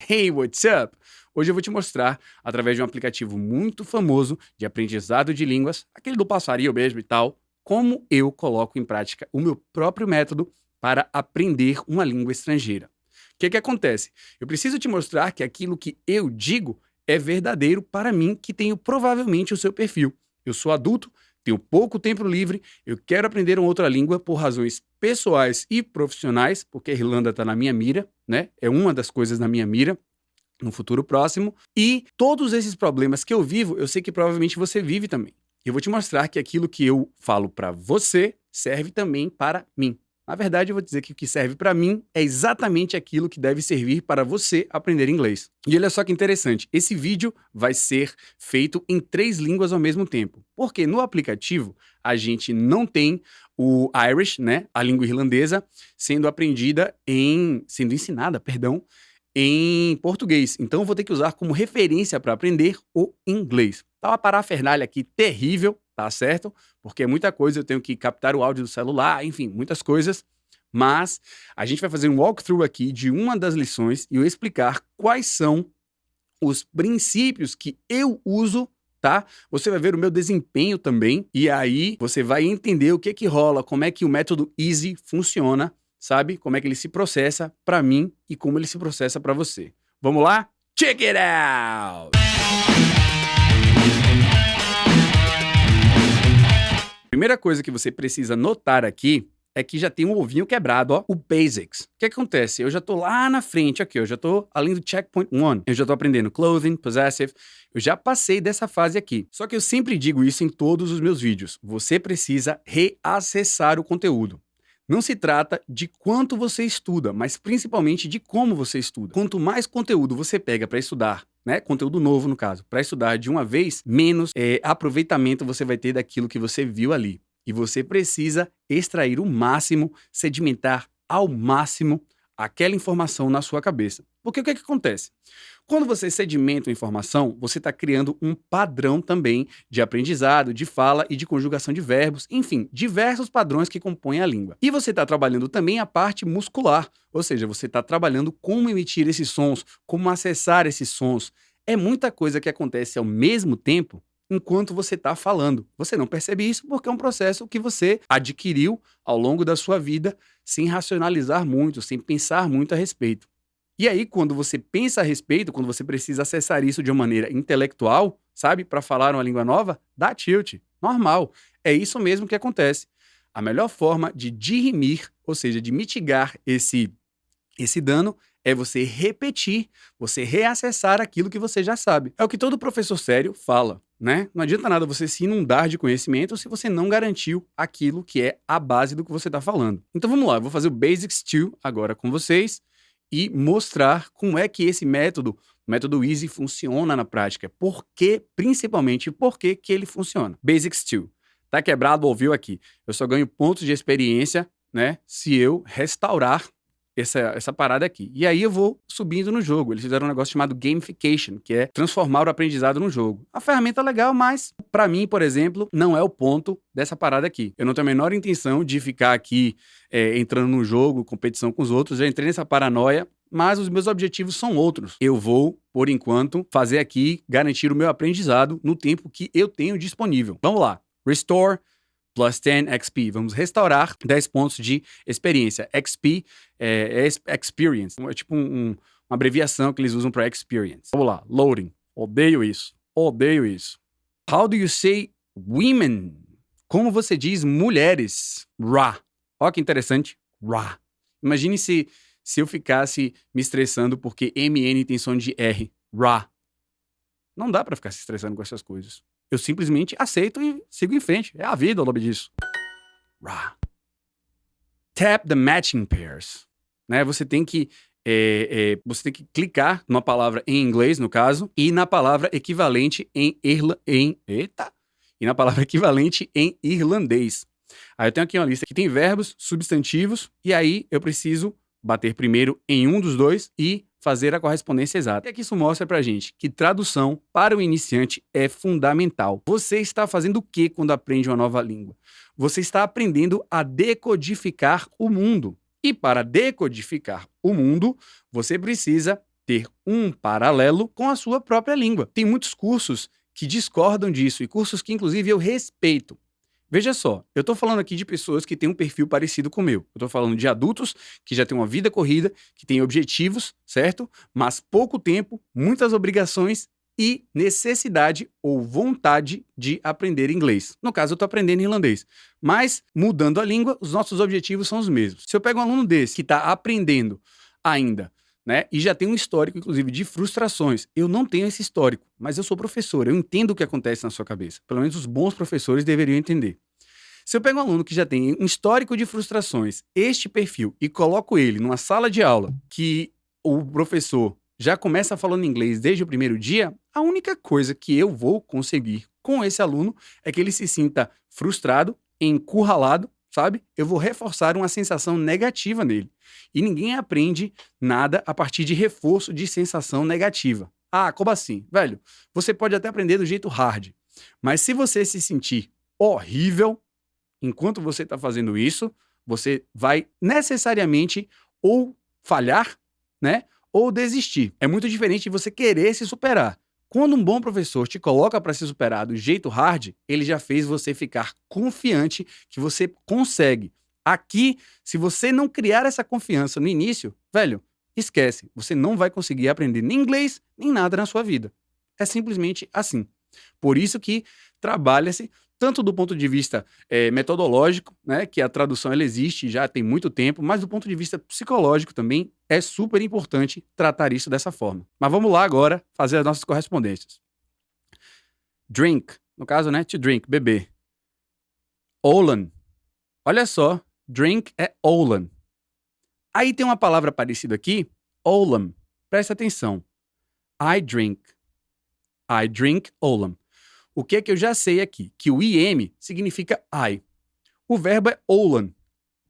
Hey, what's up? Hoje eu vou te mostrar, através de um aplicativo muito famoso de aprendizado de línguas, aquele do passarinho mesmo e tal, como eu coloco em prática o meu próprio método para aprender uma língua estrangeira. O que acontece? Eu preciso te mostrar que aquilo que eu digo é verdadeiro para mim, que tenho provavelmente o seu perfil. Eu sou adulto, tenho pouco tempo livre, eu quero aprender uma outra língua por razões pessoais e profissionais, porque a Irlanda está na minha mira, né? É uma das coisas na minha mira no futuro próximo. E todos esses problemas que eu vivo, eu sei que provavelmente você vive também. Eu vou te mostrar que aquilo que eu falo para você serve também para mim. Na verdade, eu vou dizer que o que serve para mim é exatamente aquilo que deve servir para você aprender inglês. E olha só que interessante, esse vídeo vai ser feito em 3 línguas ao mesmo tempo. Porque no aplicativo a gente não tem o Irish, né, a língua irlandesa, sendo ensinada, perdão, em português. Então, eu vou ter que usar como referência para aprender o inglês. Tá uma parafernália aqui terrível, tá certo? Porque é muita coisa, eu tenho que captar o áudio do celular, enfim, muitas coisas. Mas a gente vai fazer um walkthrough aqui de uma das lições e eu explicar quais são os princípios que eu uso, tá? Você vai ver o meu desempenho também e aí você vai entender o que rola, como é que o método Easy funciona, sabe? Como é que ele se processa para mim e como ele se processa para você. Vamos lá? Check it out! Primeira coisa que você precisa notar aqui é que já tem um ovinho quebrado, ó, o Basics. O que acontece? Eu já tô lá na frente aqui, eu já tô além do Checkpoint 1. Eu já tô aprendendo Clothing, Possessive, eu já passei dessa fase aqui. Só que eu sempre digo isso em todos os meus vídeos. Você precisa reacessar o conteúdo. Não se trata de quanto você estuda, mas principalmente de como você estuda. Quanto mais conteúdo você pega para estudar, né, conteúdo novo no caso, para estudar de uma vez, menos aproveitamento você vai ter daquilo que você viu ali. E você precisa extrair o máximo, sedimentar ao máximo aquela informação na sua cabeça. Porque o que acontece? Quando você sedimenta a informação, você está criando um padrão também de aprendizado, de fala e de conjugação de verbos, enfim, diversos padrões que compõem a língua. E você está trabalhando também a parte muscular, ou seja, você está trabalhando como emitir esses sons, como acessar esses sons. É muita coisa que acontece ao mesmo tempo enquanto você está falando. Você não percebe isso porque é um processo que você adquiriu ao longo da sua vida sem racionalizar muito, sem pensar muito a respeito. E aí, quando você pensa a respeito, quando você precisa acessar isso de uma maneira intelectual, sabe, para falar uma língua nova, dá tilt. Normal. É isso mesmo que acontece. A melhor forma de dirimir, ou seja, de mitigar esse dano, é você repetir, você reacessar aquilo que você já sabe. É o que todo professor sério fala, né? Não adianta nada você se inundar de conhecimento se você não garantiu aquilo que é a base do que você está falando. Então vamos lá, eu vou fazer o Basics 2 agora com vocês e mostrar como é que esse método, o método Easy, funciona na prática. Principalmente, por que ele funciona. Basics 2. Tá quebrado, ouviu aqui. Eu só ganho pontos de experiência, né, se eu restaurar essa parada aqui. E aí eu vou subindo no jogo. Eles fizeram um negócio chamado gamification, que é transformar o aprendizado num jogo. A ferramenta é legal, mas para mim, por exemplo, não é o ponto dessa parada aqui. Eu não tenho a menor intenção de ficar aqui entrando no jogo, competição com os outros. Já entrei nessa paranoia, mas os meus objetivos são outros. Eu vou, por enquanto, fazer aqui, garantir o meu aprendizado no tempo que eu tenho disponível. Vamos lá. Restore plus 10 XP. Vamos restaurar 10 pontos de experiência. XP é experience. É tipo uma abreviação que eles usam para experience. Vamos lá. Loading. Odeio isso. Odeio isso. How do you say women? Como você diz mulheres? Ra. Olha que interessante. Ra. Imagine se eu ficasse me estressando porque MN tem som de R. Ra. Não dá para ficar se estressando com essas coisas. Eu simplesmente aceito e sigo em frente. É a vida o nome disso. Rah. Tap the matching pairs. Né? Você tem que clicar numa palavra em inglês, no caso, e na palavra equivalente e na palavra equivalente em irlandês. Aí eu tenho aqui uma lista que tem verbos, substantivos, e aí eu preciso bater primeiro em um dos dois e fazer a correspondência exata. O que isso mostra pra gente? Que tradução para o iniciante é fundamental. Você está fazendo o que quando aprende uma nova língua? Você está aprendendo a decodificar o mundo. E para decodificar o mundo, você precisa ter um paralelo com a sua própria língua. Tem muitos cursos que discordam disso e cursos que, inclusive, eu respeito. Veja só, eu estou falando aqui de pessoas que têm um perfil parecido com o meu. Eu estou falando de adultos que já têm uma vida corrida, que têm objetivos, certo? Mas pouco tempo, muitas obrigações e necessidade ou vontade de aprender inglês. No caso, eu estou aprendendo irlandês. Mas, mudando a língua, os nossos objetivos são os mesmos. Se eu pego um aluno desse que está aprendendo ainda, né, e já tem um histórico, inclusive, de frustrações. Eu não tenho esse histórico, mas eu sou professor, eu entendo o que acontece na sua cabeça. Pelo menos os bons professores deveriam entender. Se eu pego um aluno que já tem um histórico de frustrações, este perfil, e coloco ele numa sala de aula que o professor já começa falando inglês desde o primeiro dia, a única coisa que eu vou conseguir com esse aluno é que ele se sinta frustrado, encurralado, sabe? Eu vou reforçar uma sensação negativa nele. E ninguém aprende nada a partir de reforço de sensação negativa. Ah, como assim? Velho, você pode até aprender do jeito hard, mas se você se sentir horrível enquanto você está fazendo isso, você vai necessariamente ou falhar, né? Ou desistir. É muito diferente de você querer se superar. Quando um bom professor te coloca para se superar do jeito hard, ele já fez você ficar confiante que você consegue. Aqui, se você não criar essa confiança no início, velho, esquece. Você não vai conseguir aprender nem inglês, nem nada na sua vida. É simplesmente assim. Por isso que trabalha-se tanto do ponto de vista metodológico, né, que a tradução ela existe já tem muito tempo, mas do ponto de vista psicológico também é super importante tratar isso dessa forma. Mas vamos lá agora fazer as nossas correspondências. Drink, no caso, né, to drink, beber. Olan. Olha só, drink é Olan. Aí tem uma palavra parecida aqui, Olam. Presta atenção. I drink. I drink Olam. O que é que eu já sei aqui? Que o IM significa I. O verbo é Olan.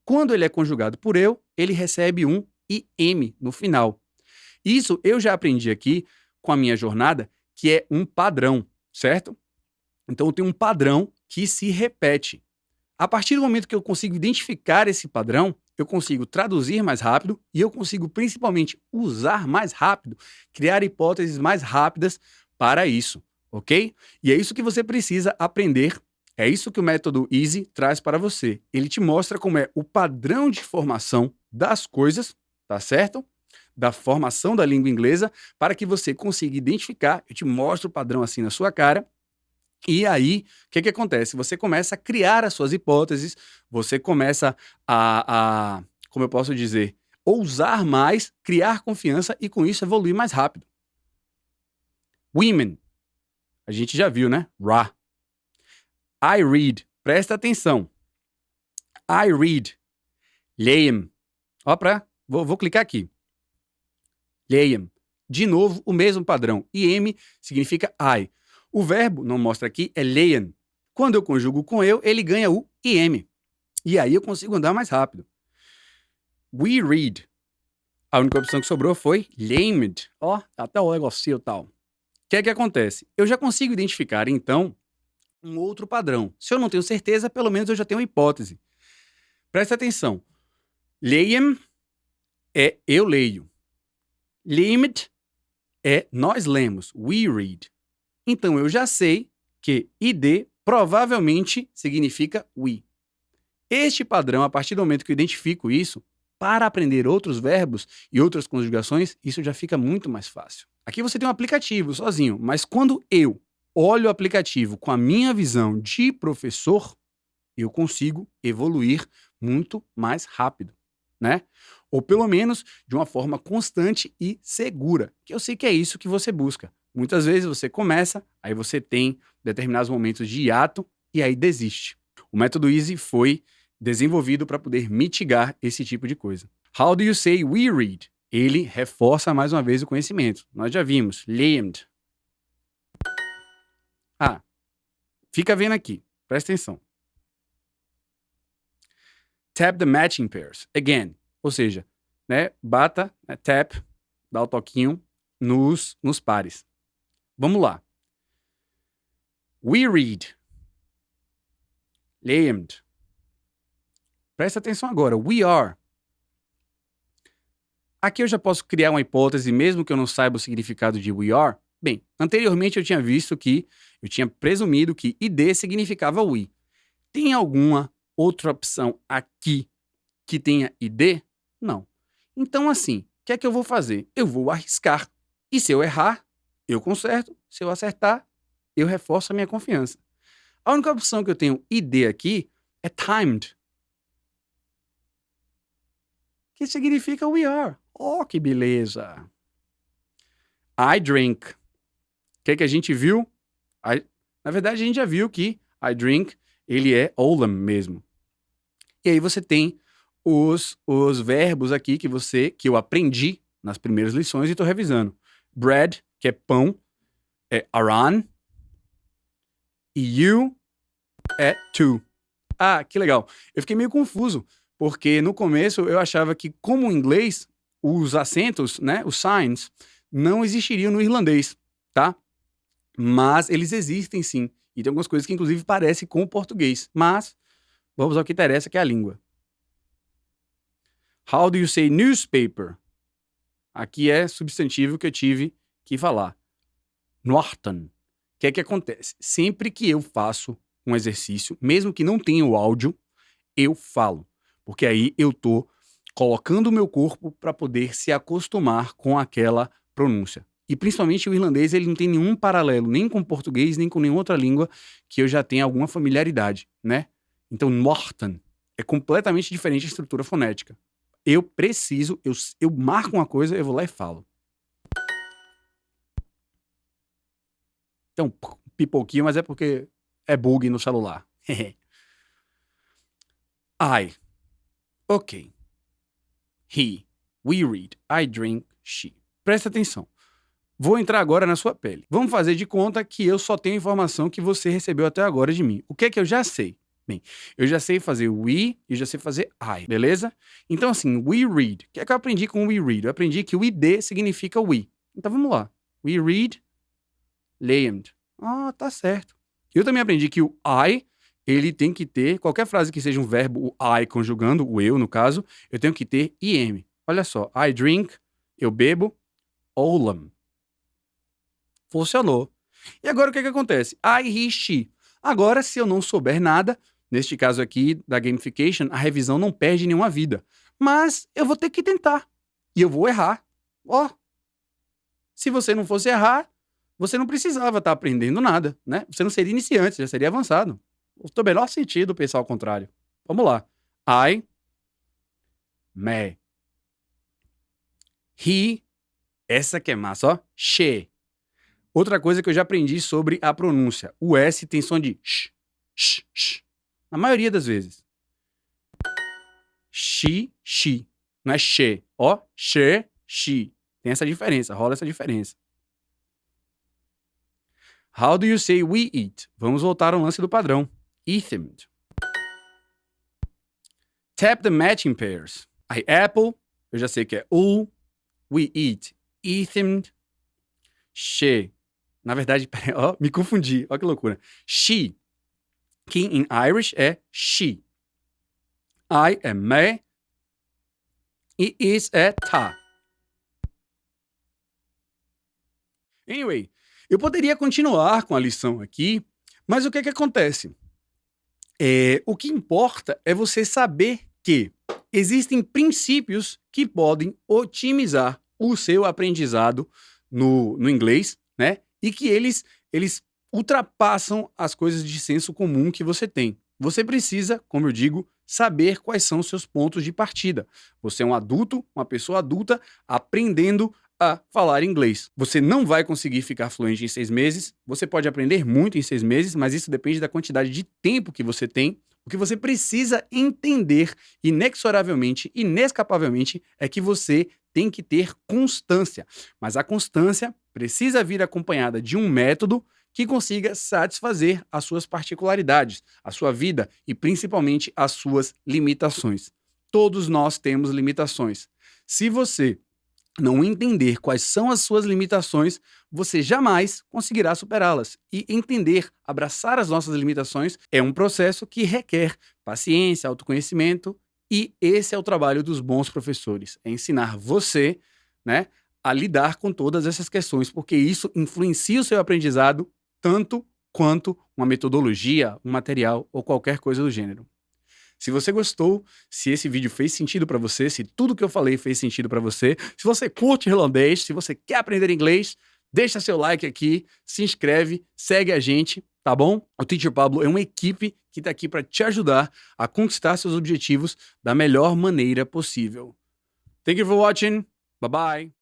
Quando ele é conjugado por eu, ele recebe um IM no final. Isso eu já aprendi aqui com a minha jornada, que é um padrão, certo? Então eu tenho um padrão que se repete. A partir do momento que eu consigo identificar esse padrão, eu consigo traduzir mais rápido e eu consigo principalmente usar mais rápido, criar hipóteses mais rápidas para isso. Ok? E é isso que você precisa aprender. É isso que o método Easy traz para você. Ele te mostra como é o padrão de formação das coisas, tá certo? Da formação da língua inglesa, para que você consiga identificar. Eu te mostro o padrão assim na sua cara. E aí, o que acontece? Você começa a criar as suas hipóteses, você começa como eu posso dizer, ousar mais, criar confiança e com isso evoluir mais rápido. Women. A gente já viu, né? Ra. I read. Presta atenção. I read. Leiam. Ó, vou clicar aqui. Leiam. De novo, o mesmo padrão. IM significa I. O verbo, não mostra aqui, é leiam. Quando eu conjugo com eu, ele ganha o IM. E aí eu consigo andar mais rápido. We read. A única opção que sobrou foi lamed. Ó, até o negocinho e tal. O que é que acontece? Eu já consigo identificar, então, um outro padrão. Se eu não tenho certeza, pelo menos eu já tenho uma hipótese. Presta atenção. Leiam é eu leio. Lamed é nós lemos. We read. Então eu já sei que id provavelmente significa we. Este padrão, a partir do momento que eu identifico isso, para aprender outros verbos e outras conjugações, isso já fica muito mais fácil. Aqui você tem um aplicativo sozinho, mas quando eu olho o aplicativo com a minha visão de professor, eu consigo evoluir muito mais rápido, né? Ou pelo menos de uma forma constante e segura, que eu sei que é isso que você busca. Muitas vezes você começa, aí você tem determinados momentos de hiato e aí desiste. O método Easy foi desenvolvido para poder mitigar esse tipo de coisa. How do you say we read? Ele reforça mais uma vez o conhecimento. Nós já vimos. Lamed. Ah, fica vendo aqui. Presta atenção. Tap the matching pairs. Again. Ou seja, né, bata, né, tap, dá o toquinho nos pares. Vamos lá. We read. Lamed. Presta atenção agora. We are. Aqui eu já posso criar uma hipótese, mesmo que eu não saiba o significado de we are. Bem, anteriormente eu tinha visto que, eu tinha presumido que id significava we. Tem alguma outra opção aqui que tenha id? Não. Então assim, o que é que eu vou fazer? Eu vou arriscar. E se eu errar, eu conserto. Se eu acertar, eu reforço a minha confiança. A única opção que eu tenho id aqui é timed, que significa we are. Oh, que beleza! I drink. O que a gente viu? Na verdade, a gente já viu que I drink, ele é Olam mesmo. E aí você tem os verbos aqui que eu aprendi nas primeiras lições e estou revisando. Bread, que é pão, é aran. E you é to. Ah, que legal. Eu fiquei meio confuso, porque no começo eu achava que, como em inglês, os acentos, né, os signs, não existiriam no irlandês, tá? Mas eles existem sim. E tem algumas coisas que, inclusive, parecem com o português. Mas vamos ao que interessa, que é a língua. How do you say newspaper? Aqui é substantivo que eu tive que falar. Norton. O que é que acontece? Sempre que eu faço um exercício, mesmo que não tenha o áudio, eu falo. Porque aí eu tô colocando o meu corpo para poder se acostumar com aquela pronúncia. E principalmente o irlandês, ele não tem nenhum paralelo, nem com o português, nem com nenhuma outra língua que eu já tenha alguma familiaridade, né? Então, Norton é completamente diferente da estrutura fonética. Eu preciso, eu marco uma coisa, eu vou lá e falo. Então, pipoquinho, mas é porque é bug no celular. I. Ok. He. We read. I drink. She. Presta atenção. Vou entrar agora na sua pele. Vamos fazer de conta que eu só tenho a informação que você recebeu até agora de mim. O que é que eu já sei? Bem, eu já sei fazer we e já sei fazer I, beleza? Então assim, we read. O que é que eu aprendi com we read? Eu aprendi que o id significa we. Então vamos lá. We read land. Ah, tá certo. Eu também aprendi que o I, ele tem que ter, qualquer frase que seja um verbo, o I conjugando, o eu no caso, eu tenho que ter IM. Olha só, I drink, eu bebo, Olam. Funcionou. E agora o que acontece? I, he, she. Agora, se eu não souber nada, neste caso aqui da gamification, a revisão não perde nenhuma vida. Mas eu vou ter que tentar. E eu vou errar. Ó, se você não fosse errar, você não precisava estar aprendendo nada, né? Você não seria iniciante, já seria avançado. O melhor sentido pensar ao contrário. Vamos lá. I, me. He, essa que é massa, ó. She. Outra coisa que eu já aprendi sobre a pronúncia. O S tem som de sh, sh, sh. Na maioria das vezes. She. Não é she. Ó, she. Tem essa diferença, rola essa diferença. How do you say we eat? Vamos voltar ao lance do padrão. Eathemed. Tap the matching pairs. Aí, apple, eu já sei que é ul. We eat. Eathemed. She. Na verdade, ó, me confundi. Ó que loucura. She, que em Irish é she. I é me. E is é ta. Anyway, eu poderia continuar com a lição aqui, mas o que acontece? O que importa é você saber que existem princípios que podem otimizar o seu aprendizado no inglês, né? E que eles ultrapassam as coisas de senso comum que você tem. Você precisa, como eu digo, saber quais são os seus pontos de partida. Você é um adulto, uma pessoa adulta, aprendendo a falar inglês. Você não vai conseguir ficar fluente em 6 meses. Você pode aprender muito em 6 meses, mas isso depende da quantidade de tempo que você tem. O que você precisa entender inexoravelmente, inescapavelmente, é que você tem que ter constância. Mas a constância precisa vir acompanhada de um método que consiga satisfazer as suas particularidades, a sua vida e principalmente as suas limitações. Todos nós temos limitações. Se você não entender quais são as suas limitações, você jamais conseguirá superá-las. E entender, abraçar as nossas limitações é um processo que requer paciência, autoconhecimento E esse é o trabalho dos bons professores, é ensinar você, né, a lidar com todas essas questões, porque isso influencia o seu aprendizado tanto quanto uma metodologia, um material ou qualquer coisa do gênero. Se você gostou, se esse vídeo fez sentido para você, se tudo que eu falei fez sentido para você, se você curte irlandês, se você quer aprender inglês, deixa seu like aqui, se inscreve, segue a gente, tá bom? O Teacher Pablo é uma equipe que tá aqui para te ajudar a conquistar seus objetivos da melhor maneira possível. Thank you for watching. Bye bye.